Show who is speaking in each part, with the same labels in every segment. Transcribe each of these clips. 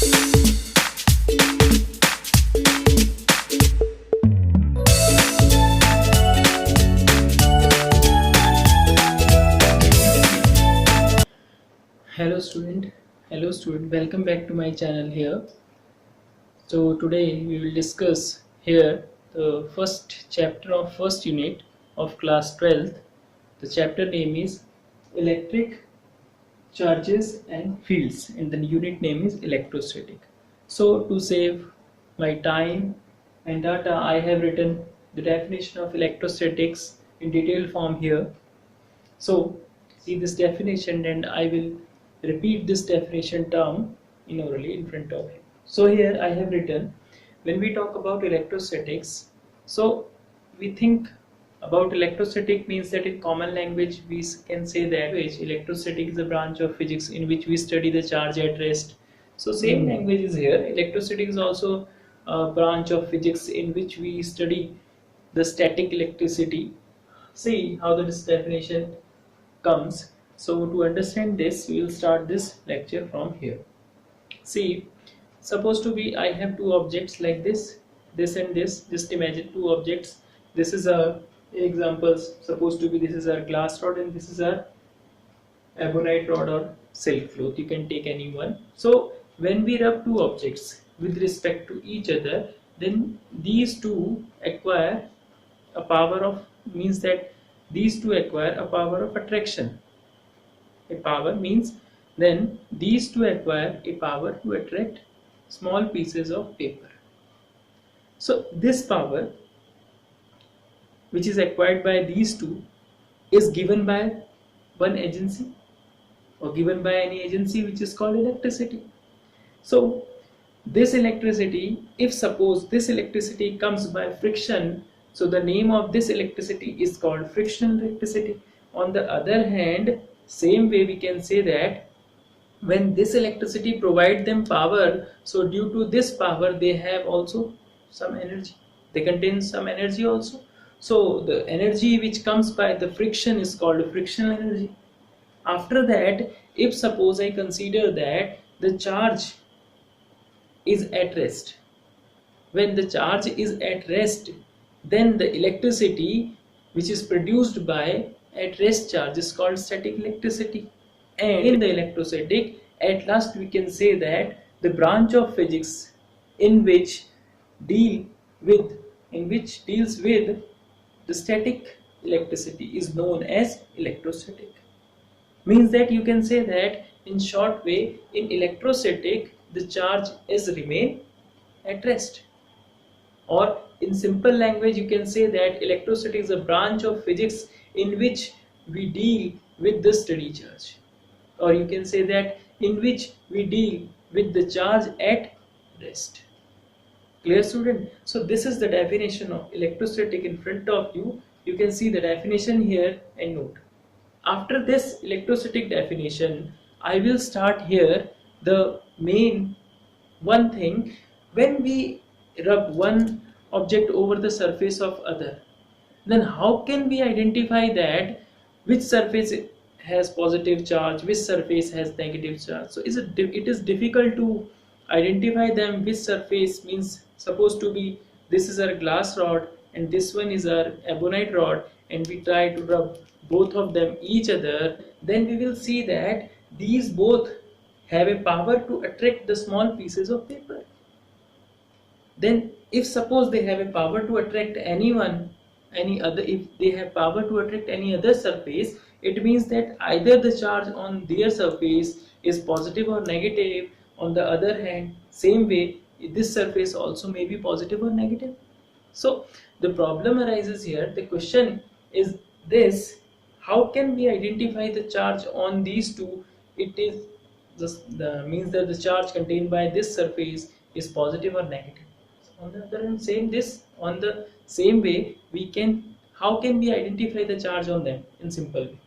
Speaker 1: Hello student, welcome back to my channel here. So today we will discuss here the first chapter of first unit of class 12th. The chapter name is electric charges and fields and the unit name is electrostatic. So to save my time and data, I have written the definition of electrostatics in detailed form here. So see this definition and I will repeat this definition term in orally in front of you. So here I have written, when we talk about electrostatics, so we think about electrostatic means that in common language we can say that electrostatic is a branch of physics in which we study the charge at rest. So same language is here. Electrostatic is also a branch of physics in which we study the static electricity. See how this definition comes. So to understand this, we will start this lecture from here. See, supposed to be I have two objects like this and this. Just imagine two objects. This is a examples. Supposed to be this is our glass rod and this is our ebonite rod or silk cloth. You can take any one. So when we rub two objects with respect to each other, then these two acquire a power of, means that these two acquire a power of attraction. A power means then these two acquire a power to attract small pieces of paper. So this power which is acquired by these two is given by one agency or given by any agency which is called electricity. So this electricity, if suppose this electricity comes by friction, so the name of this electricity is called frictional electricity. On the other hand, same way we can say that when this electricity provide them power, so due to this power they have also some energy. They contain some energy also. So the energy which comes by the friction is called frictional energy. After that, if suppose I consider that the charge is at rest, when the charge is at rest, then the electricity which is produced by at rest charge is called static electricity. And in the electrostatic, at last we can say that the branch of physics in which deals with the static electricity is known as electrostatic. Means that you can say that in short way, in electrostatic the charge is remain at rest. Or in simple language you can say that electricity is a branch of physics in which we deal with the steady charge, or you can say that in which we deal with the charge at rest. Clear student? So this is the definition of electrostatic in front of you. You can see the definition here and note. After this electrostatic definition, I will start here the main one thing. When we rub one object over the surface of other, then how can we identify that which surface has positive charge, which surface has negative charge? So it is difficult to identify them. Which surface means supposed to be this is our glass rod and this one is our ebonite rod, and we try to rub both of them each other, then we will see that these both have a power to attract the small pieces of paper. Then if suppose they have a power to attract if they have power to attract any other surface, it means that either the charge on their surface is positive or negative. On the other hand, same way this surface also may be positive or negative. So the problem arises here. The question is this: how can we identify the charge on these two? It is means that the charge contained by this surface is positive or negative. On the other hand, on the same way how can we identify the charge on them in simple way?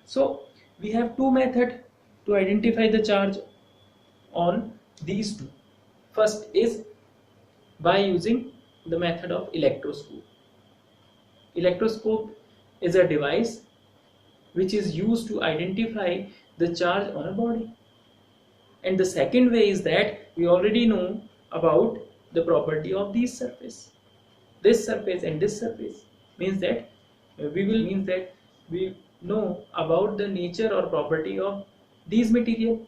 Speaker 1: So we have two methods to identify the charge on these two. First is by using the method of electroscope. Electroscope is a device which is used to identify the charge on a body. And the second way is that we already know about the property of these surface. This surface and this surface means that we know about the nature or property of these material.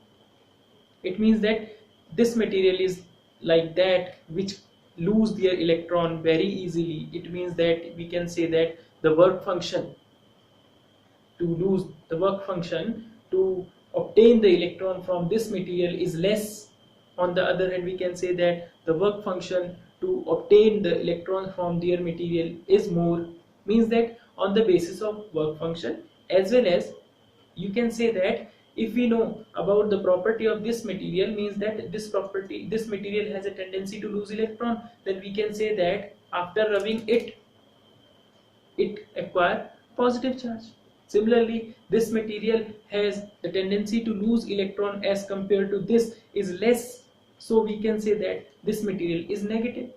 Speaker 1: It means that this material is like that which lose their electron very easily. It means that we can say that the work function to obtain the electron from this material is less. On the other hand, we can say that the work function to obtain the electron from their material is more. Means that on the basis of work function, as well as you can say that if we know about the property of this material, means that this material has a tendency to lose electron, then we can say that after rubbing it acquire positive charge. Similarly, this material has the tendency to lose electron as compared to this is less, so we can say that this material is negative.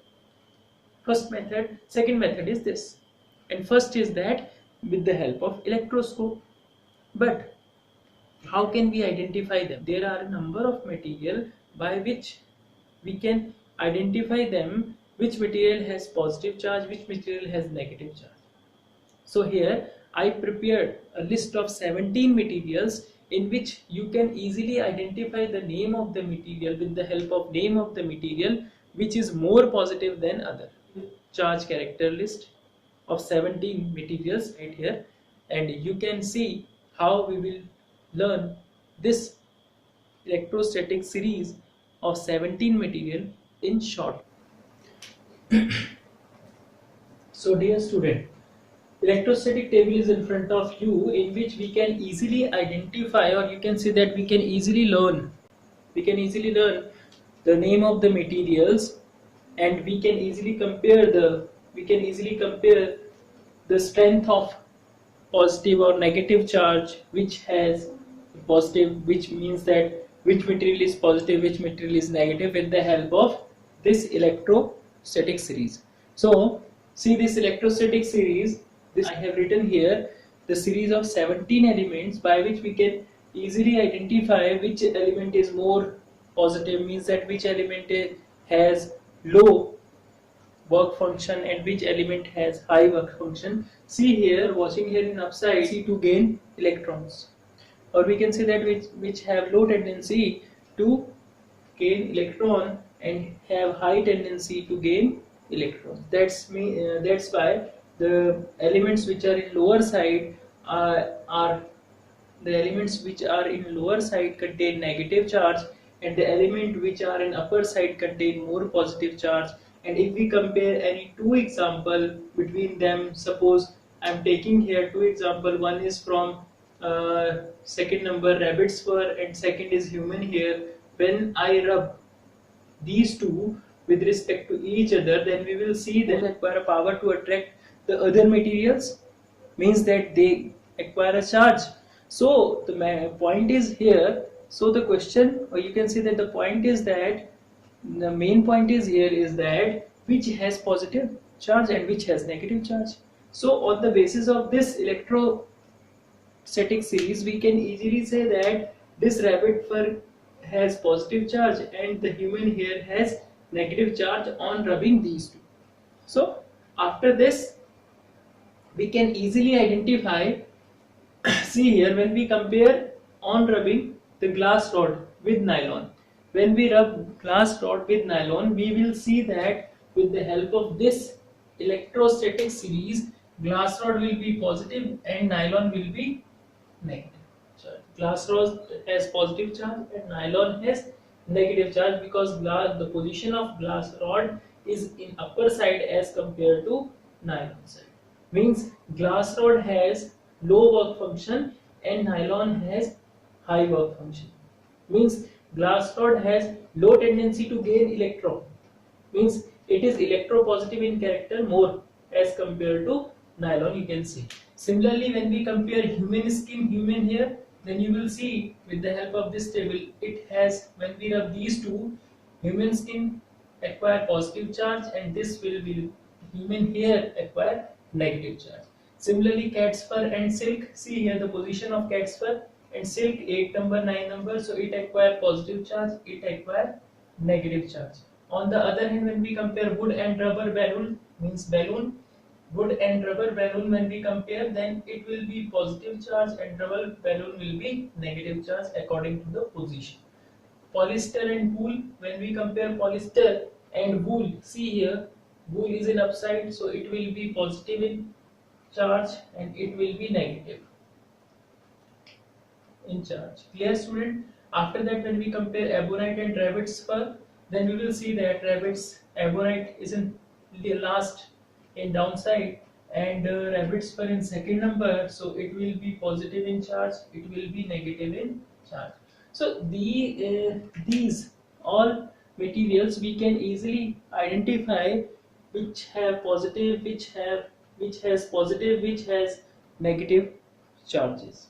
Speaker 1: First method. Second method is this, and first is that with the help of electroscope. But how can we identify them? There are a number of material by which we can identify them, which material has positive charge, which material has negative charge. So here I prepared a list of 17 materials in which you can easily identify the name of the material with the help of name of the material which is more positive than other. Charge character list of 17 materials right here, and you can see how we will learn this electrostatic series of 17 material in short. So dear student, electrostatic table is in front of you, in which we can easily identify, or you can say that we can easily learn the name of the materials, and we can easily compare the strength of positive or negative charge, which has positive, which means that which material is positive, which material is negative, with the help of this electrostatic series. So see this electrostatic series. This I have written here the series of 17 elements by which we can easily identify which element is more positive, means that which element has low work function and which element has high work function. See here, watching here in upside, see to gain electrons, or we can say that which have low tendency to gain electron and have high tendency to gain electrons. That's why the elements which are in lower side are the elements which are in lower side contain negative charge, and the element which are in upper side contain more positive charge. And if we compare any two example between them, suppose I am taking here two example, one is from second number rabbit's fur and second is human hair. When I rub these two with respect to each other, then we will see that they acquire a power to attract the other materials, means that they acquire a charge. So the point is here, so the question, or you can say that the point is that the main point is here is that which has positive charge and which has negative charge. So on the basis of this electrostatic series, we can easily say that this rabbit fur has positive charge and the human hair has negative charge on rubbing these two. So after this we can easily identify see here, when we compare on rubbing the glass rod with nylon, when we rub glass rod with nylon, we will see that with the help of this electrostatic series, glass rod will be positive and nylon will be negative. Glass rod has positive charge and nylon has negative charge, because the position of glass rod is in upper side as compared to nylon side. Means glass rod has low work function and nylon has high work function. Means glass rod has low tendency to gain electron, means it is electropositive in character more as compared to nylon, you can see. Similarly, when we compare human skin, human hair, then you will see with the help of this table, it has, when we rub these two, human skin acquire positive charge and this will be human hair acquire negative charge. Similarly, cat's fur and silk, see here the position of cat's fur and silk 8 number, 9 number, so it acquire positive charge, it acquire negative charge. On the other hand, when we compare wood and rubber balloon, means balloon, wood and rubber balloon, when we compare, then it will be positive charge and rubber balloon will be negative charge according to the position. Polyester and wool, when we compare polyester and wool, see here, wool is in upside, so it will be positive in charge and it will be negative in charge. Clear, student? After that, when we compare ebonite and rabbit's fur, then we will see that rabbit's ebonite is in the last in downside and rabbit's fur in second number, so it will be positive in charge, it will be negative in charge. So these all materials we can easily identify which have positive, which has positive, which has negative charges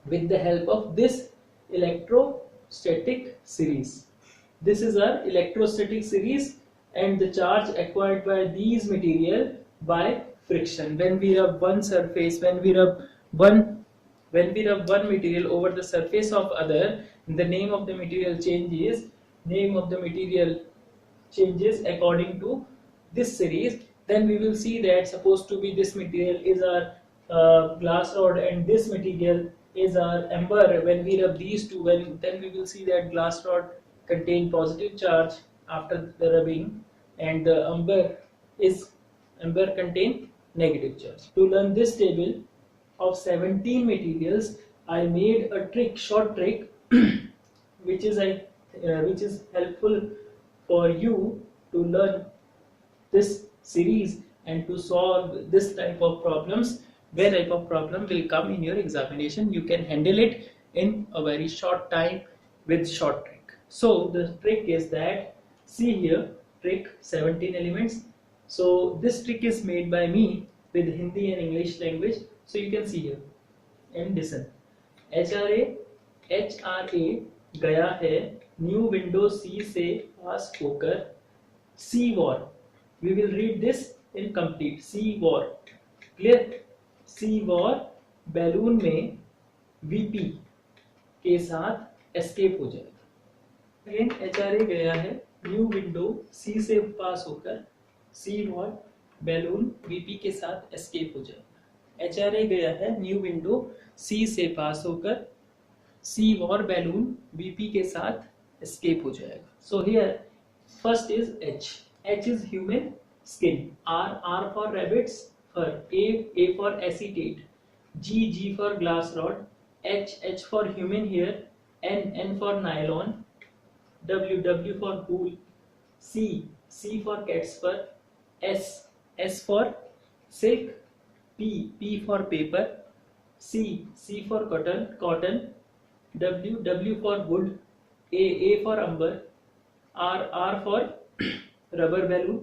Speaker 1: with the help of this electrostatic series. This is our electrostatic series and the charge acquired by these material by friction. When we rub one surface, when we rub one material over the surface of other, the name of the material changes according to this series. Then we will see that supposed to be this material is our glass rod and this material is our amber. When we rub these two, then we will see that glass rod contain positive charge after the rubbing and the amber contain negative charge. To learn this table of 17 materials, I made a short trick which is helpful for you to learn this series and to solve this type of problems. Where type of problem will come in your examination, you can handle it in a very short time with short trick. So the trick is that, see here, trick 17 elements. So this trick is made by me with Hindi and English language. So you can see here and listen. HRA गया है new window सी से पास होकर C war. We will read this in complete. C war, clear? C war balloon में VP के साथ escape हो जाएगा. अगेन एचआरए गया है न्यू विंडो सी से पास होकर सी वॉर बैलून वीपी के साथ एस्केप हो जाएगा. एचआरए गया है न्यू विंडो सी से पास होकर सी वॉर बैलून वीपी के साथ एस्केप हो जाएगा. So here first is H. H is human skin. R for rabbits fur. A for acetate. G for glass rod. H for human hair. N for nylon. W for wool. C for cats fur. S for silk. P for paper. C for cotton. W for wood. A for umber. R for rubber balloon.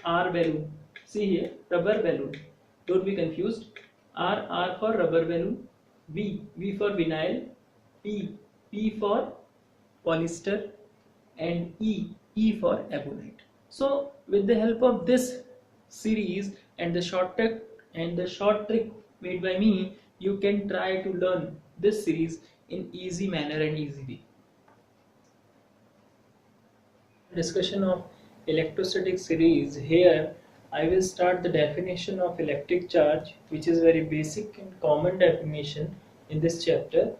Speaker 1: R balloon. See here, rubber balloon. Don't be confused. R for rubber balloon. V for vinyl. P for polyester, and E for ebonite. So with the help of this series and the short trick made by me, you can try to learn this series in easy manner and easy way. Discussion of electrostatic series. Here I will start the definition of electric charge, which is very basic and common definition in this chapter.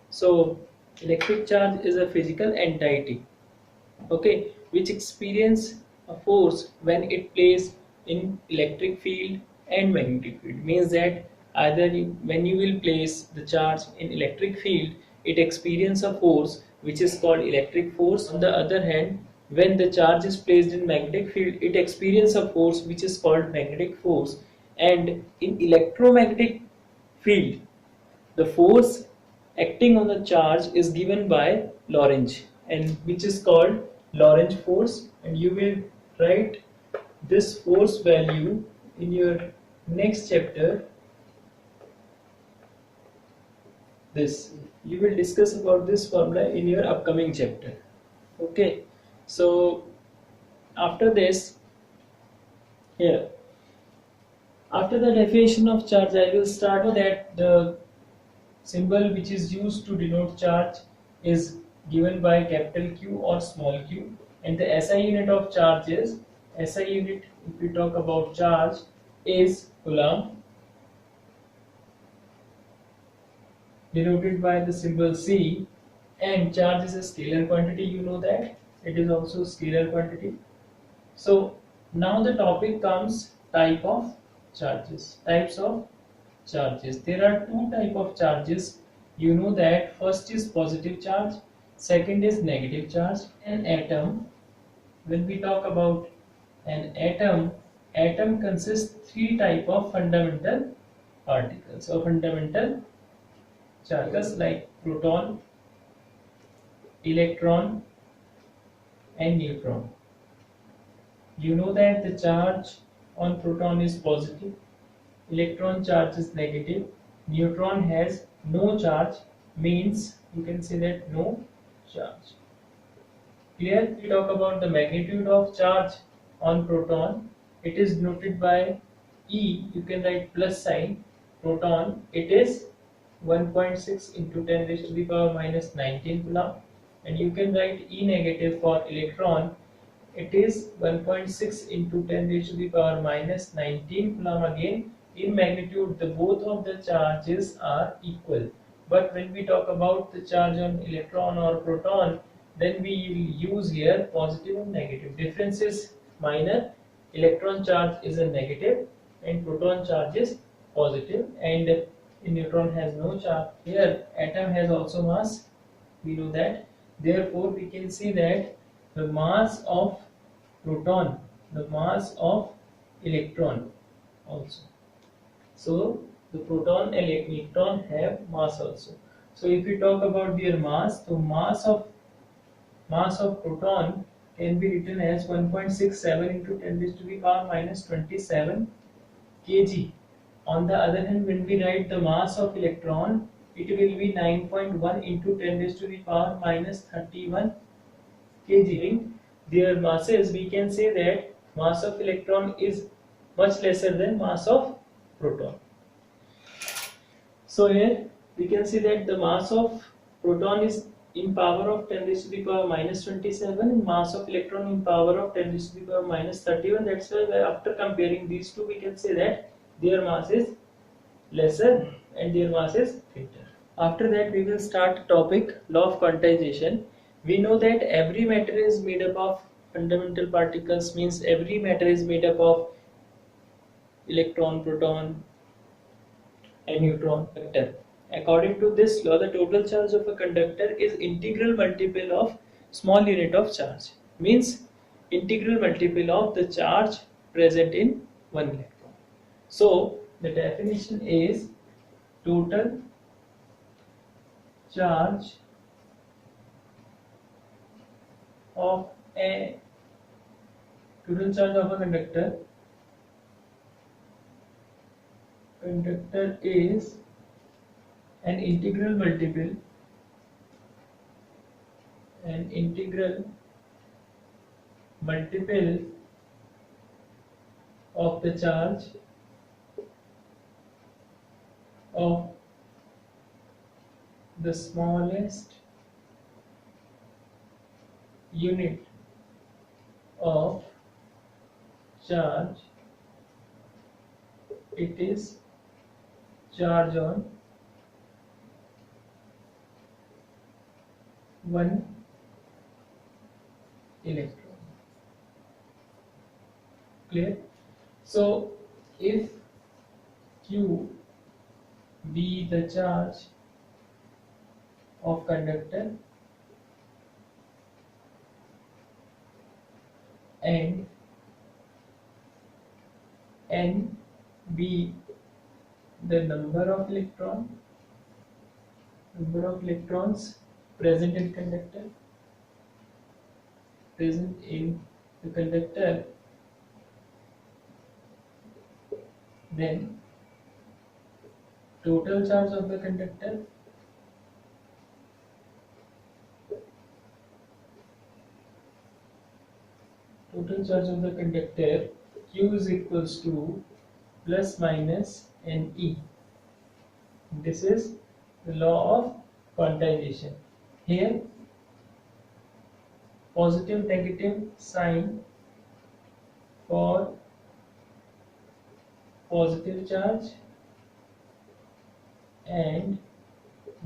Speaker 1: So electric charge is a physical entity, okay, which experience a force when it plays in electric field and magnetic field. Means that either when you will place the charge in electric field, it experience a force which is called electric force. On the other hand, when the charge is placed in magnetic field, it experience a force which is called magnetic force. And in electromagnetic field, the force acting on the charge is given by Lorentz, and which is called Lorentz force. And you will write this force value in your next chapter. You will discuss about this formula in your upcoming chapter. Okay, so after this, here, after the definition of charge, I will start that the symbol which is used to denote charge is given by capital Q or small q, and the SI unit of charge is SI unit. If we talk about charge, is coulomb, denoted by the symbol C, and charge is a scalar quantity. You know that it is also scalar quantity. So now the topic comes type of charges. Types of charges. There are two type of charges. You know that first is positive charge, second is negative charge. An atom, when we talk about an atom consists three type of fundamental particles or fundamental charges like proton, electron and neutron. You know that the charge on proton is positive, electron charge is negative, neutron has no charge, means you can say that no charge. Here we talk about the magnitude of charge on proton. It is denoted by E. You can write plus sign. Proton, it is 1.6 into 10 raised to the power minus 19 coulomb, and you can write E negative for electron. It is 1.6 into 10 raised to the power minus 19 coulomb. Again, in magnitude, the both of the charges are equal. But when we talk about the charge on electron or proton, then we will use here positive and negative. Difference is minor. Electron charge is a negative and proton charge is positive, and neutron has no charge. Here atom has also mass, we know that. Therefore we can see that the mass of proton, the mass of electron also. So the proton and electron have mass also. So if we talk about their mass, the mass of proton can be written as 1.67 into 10 raised to the power minus 27 kg. On the other hand, when we write the mass of electron, it will be 9.1 into 10 raised to the power minus 31 kg. Their masses, we can say that mass of electron is much lesser than mass of proton. So here we can see that the mass of proton is in power of 10 raised to the power minus 27 and mass of electron in power of 10 raised to the power minus 31. That's why after comparing these two, we can say that their mass is lesser and their mass is greater. After that, we will start topic law of quantization. We know that every matter is made up of fundamental particles, means every matter is made up of electron, proton and neutron. According to this law, the total charge of a conductor is integral multiple of small unit of charge, means integral multiple of the charge present in one electron. So the definition is total charge of a conductor is an integral multiple of the charge of the smallest unit of charge. It is charge on one electron. Clear? So if Q be the charge of conductor and N be the number of electrons present in the conductor, then total charge of the conductor Q is equals to plus minus NE. This is the law of quantization. Here positive negative sign for positive charge and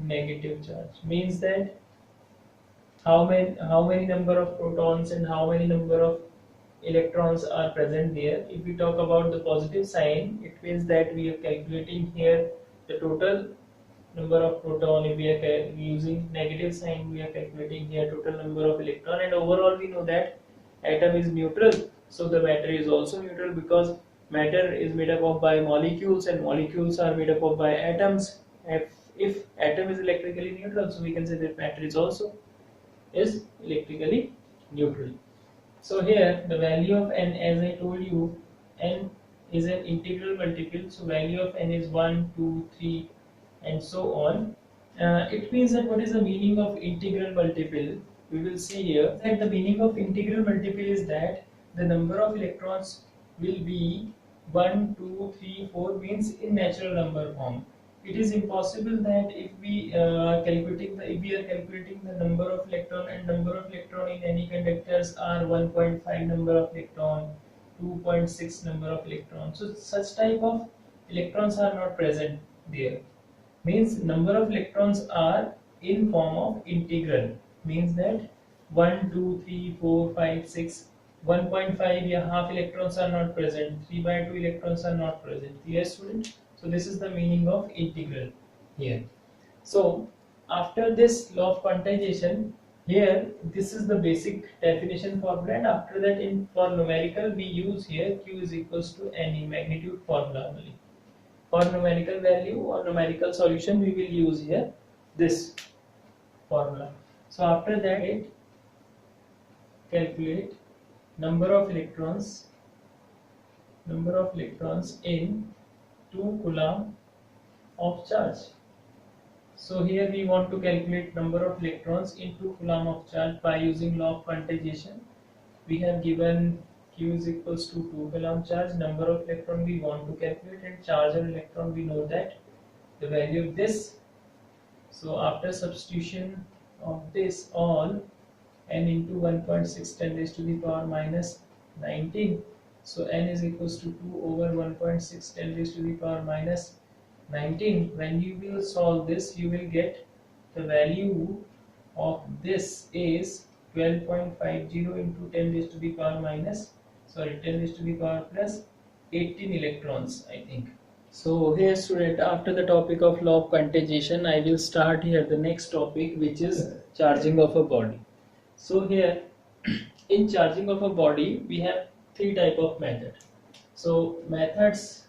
Speaker 1: negative charge means that how many number of protons and how many number of electrons are present there. If we talk about the positive sign, it means that we are calculating here the total number of proton. If we are using negative sign, we are calculating here total number of electron, and overall we know that atom is neutral, so the matter is also neutral because matter is made up of by molecules and molecules are made up of by atoms. If atom is electrically neutral, so we can say that matter is electrically neutral. So here the value of n, as I told you, n is an integral multiple, so value of n is 1, 2, 3 and so on. It means that what is the meaning of integral multiple? We will see here that the meaning of integral multiple is that the number of electrons will be 1, 2, 3, 4 means in natural number form. It is impossible that if we are calculating the number of electron and number of electron in any conductors are 1.5 number of electron, 2.6 number of electrons. So such type of electrons are not present there. Means number of electrons are in form of integral. Means that 1, 2, 3, 4, 5, 6, 1.5 yeah, half electrons are not present, 3/2 electrons are not present. Yes, student? So this is the meaning of integral here. So after this law of quantization, here this is the basic definition formula, and after that for numerical we use here Q is equals to NE, magnitude formula only. For numerical value or numerical solution we will use here this formula. So after that calculate number of electrons in 2 coulomb of charge. So here we want to calculate number of electrons in 2 coulomb of charge by using law of quantization. We have given Q is equals to 2 coulomb charge, number of electron we want to calculate, and charge on electron we know that the value of this. So after substitution of this all, n into 1.6 10 raised to the power minus 19. So n is equals to 2 over 1.6 10 raised to the power minus 19. When you will solve this, you will get the value of this is 12.50 into 10 raised to the power 10 raised to the power plus 18 electrons, I think. So here student, after the topic of law of quantization, I will start here the next topic, which is charging of a body. So here in charging of a body we have three type of method. So methods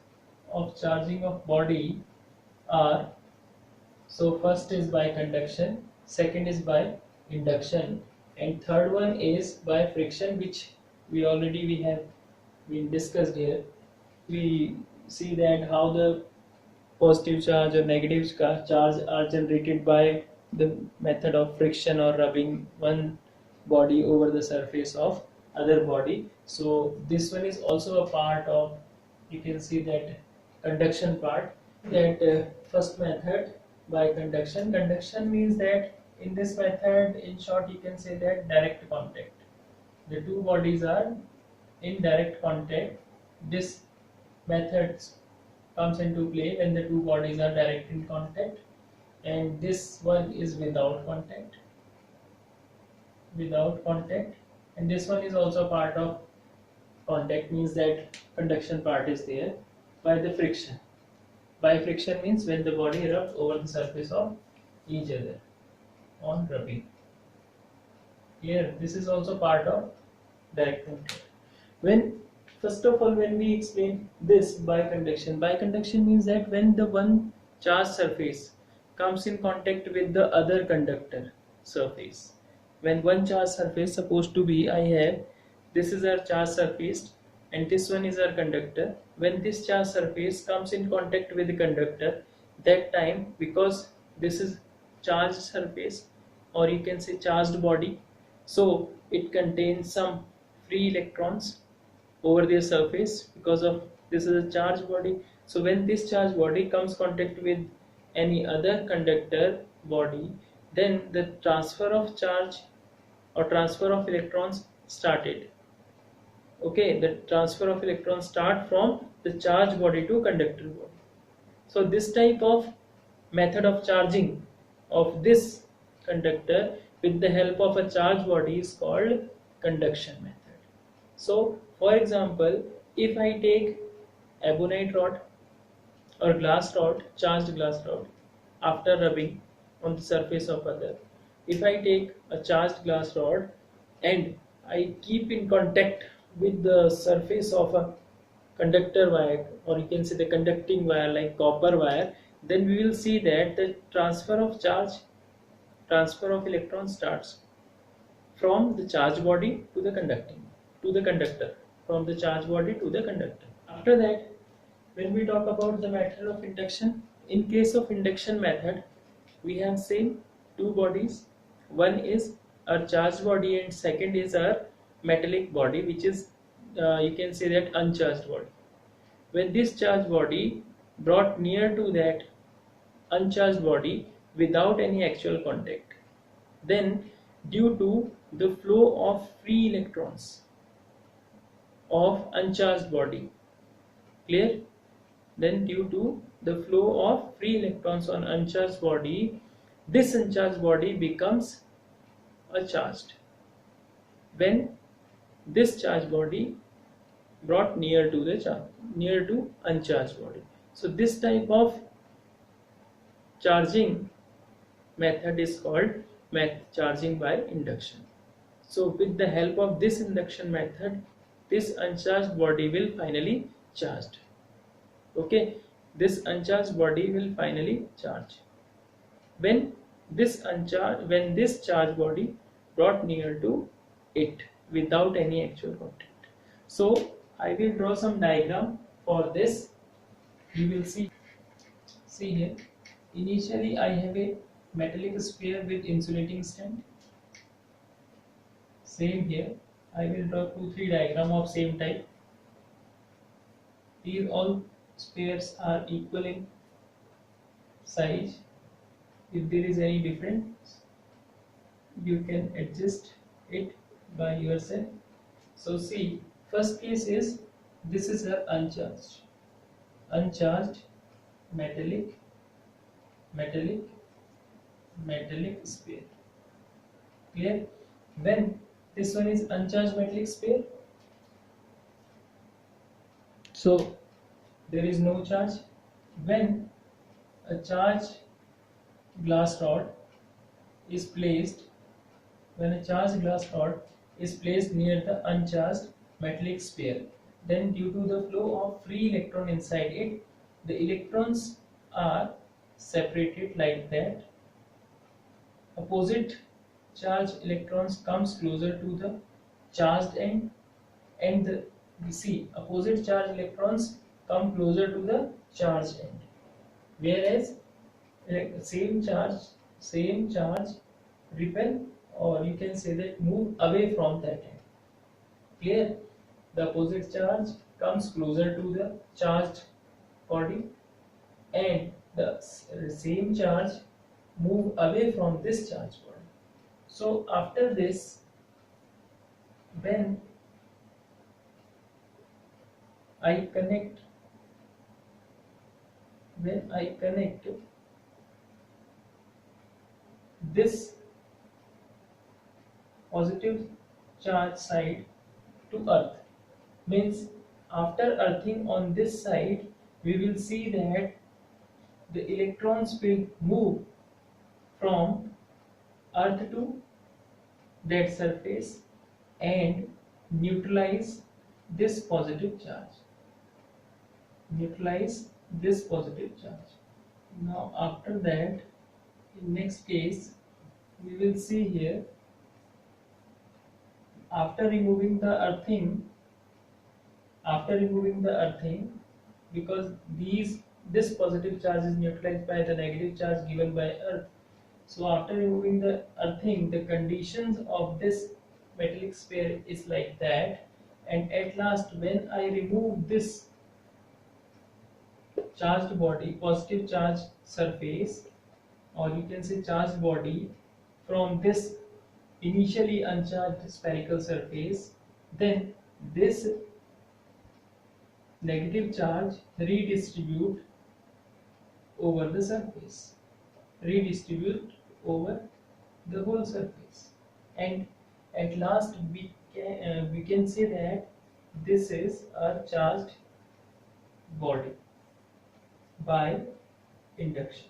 Speaker 1: of charging of body are, so first is by conduction, second is by induction, and third one is by friction, which we have been discussed here. We see that how the positive charge or negative charge are generated by the method of friction or rubbing one body over the surface of other body. So this one is also a part of, you can see that conduction part, that first method by conduction. Conduction means that in this method, in short, you can say that direct contact. The two bodies are in direct contact. This method comes into play when the two bodies are direct in contact, and this one is without contact, and this one is also part of contact, means that conduction part is there. By the friction, by friction means when the body rubs over the surface of each other on rubbing. Here this is also part of direct contact. First of all, when we explain this by conduction means that when the one charged surface comes in contact with the other conductor surface. When one charged surface, supposed to be, I have, this is our charged surface and this one is our conductor. When this charged surface comes in contact with the conductor, that time, because this is charged surface, or you can say charged body, so it contains some free electrons over their surface because of this is a charged body. So when this charged body comes contact with any other conductor body, then the transfer of charge or transfer of electrons started. Okay, the transfer of electrons start from the charged body to conductor body. So this type of method of charging of this conductor with the help of a charged body is called conduction method. So for example, if I take ebonite rod or glass rod, charged glass rod, after rubbing on the surface of other, if I take a charged glass rod and I keep in contact with the surface of a conductor wire, or you can say the conducting wire like copper wire, then we will see that the transfer of charge, transfer of electron starts from the charged body to the conductor, from the charged body to the conductor. After that, when we talk about the method of induction, in case of induction method, we have seen two bodies. One is our charged body and second is our metallic body, which is you can say that uncharged body. When this charged body brought near to that uncharged body without any actual contact, then due to the flow of free electrons of uncharged body, clear? Then due to the flow of free electrons on uncharged body, this uncharged body becomes a charged when this charged body brought near to the near to uncharged body. So this type of charging method is called charging by induction. So with the help of this induction method, this uncharged body will finally charged. Okay, this uncharged body will finally charge when this charged body brought near to it without any actual contact. So I will draw some diagram for this. You will see here. Initially I have a metallic sphere with insulating stand. Same here, I will draw 2-3 diagram of same type. These all spheres are equal in size. If there is any difference, you can adjust it by yourself. So see, first case is, this is a uncharged metallic sphere. Clear? When this one is uncharged metallic sphere, so there is no charge. When a charged glass rod is placed, near the uncharged metallic sphere, then due to the flow of free electron inside it, the electrons are separated like that. Opposite charge electrons comes closer to the charged end, and opposite charge electrons come closer to the charged end, whereas same charge repel, or you can say that move away from that end. Clear? The opposite charge comes closer to the charged body, and the same charge move away from this charged body. So after this, when I connect this positive charge side to earth, means after earthing on this side, we will see that the electrons will move from earth to that surface and neutralize this positive charge. Now after that, in next case, we will see here, after removing the earthing, because this positive charge is neutralized by the negative charge given by earth. So after removing the earthing, the conditions of this metallic sphere is like that, and at last when I remove this charged body, positive charge surface, or you can say charged body from this initially uncharged spherical surface, then this negative charge redistribute over the surface, redistribute over the whole surface, and at last we can say that this is a charged body by induction.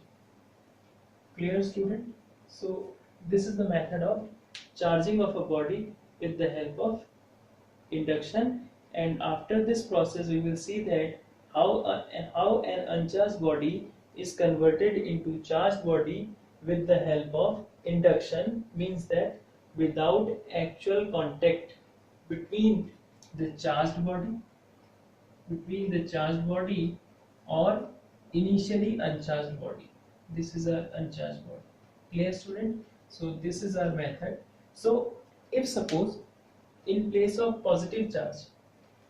Speaker 1: Clear, student? So this is the method of charging of a body with the help of induction, and after this process we will see that how an uncharged body is converted into charged body with the help of induction. Means that without actual contact between the charged body, or initially uncharged body. This is a uncharged body. Clear, student? So this is our method. So if suppose in place of positive charge,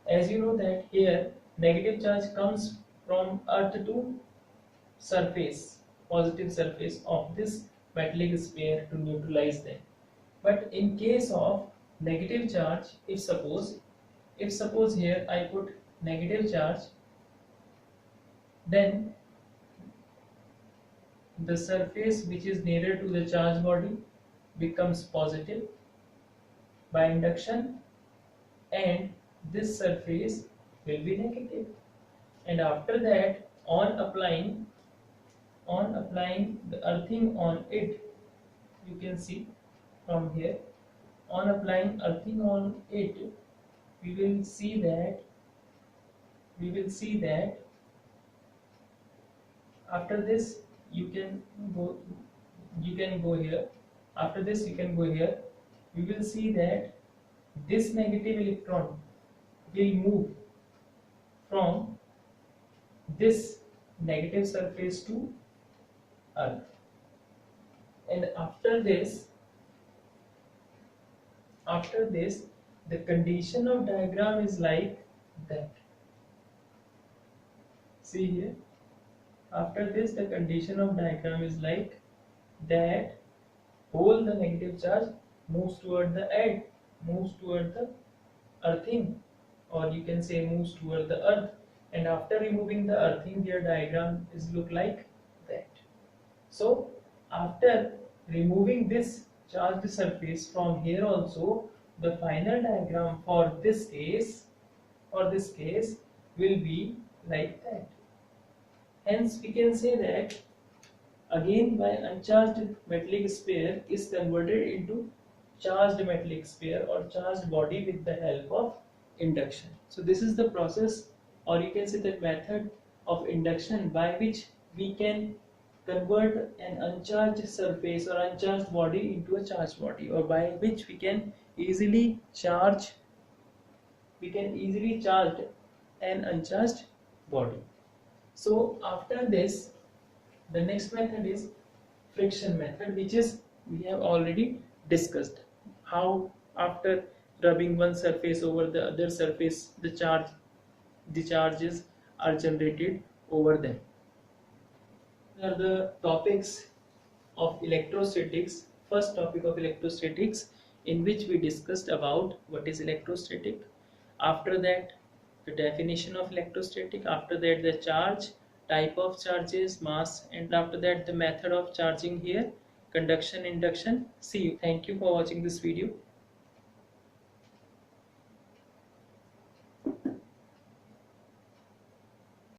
Speaker 1: as you know that here negative charge comes from earth to surface, positive surface of this metallic sphere to neutralize them. But in case of negative charge, if suppose here I put negative charge, then the surface which is nearer to the charged body becomes positive by induction, and this surface will be negative. And after that, on applying the earthing on it, you can see from here, on applying earthing on it, we will see that after this you can go here. After this you can go here. We will see that this negative electron will move from this negative surface to earth, and after this the condition of diagram is like that. See here, after this the condition of diagram is like that. Whole the negative charge moves toward the edge, moves toward the earthing, or you can say moves toward the earth, and after removing the earthing their diagram is look like that. So after removing this charged surface from here also, the final diagram for this case will be like that. Hence we can say that again by uncharged metallic sphere is converted into charged metallic sphere or charged body with the help of induction. So this is the process, or you can say the method of induction by which we can convert an uncharged surface or uncharged body into a charged body, or by which we can easily charge an uncharged body. So after this, the next method is friction method, which is we have already discussed how after rubbing one surface over the other surface the charges are generated over them. These are the topics of electrostatics. First topic of electrostatics, in which we discussed about what is electrostatic. After that, the definition of electrostatic. After that, the charge, type of charges, mass, and after that the method of charging here, conduction, induction. See you. Thank you for watching this video.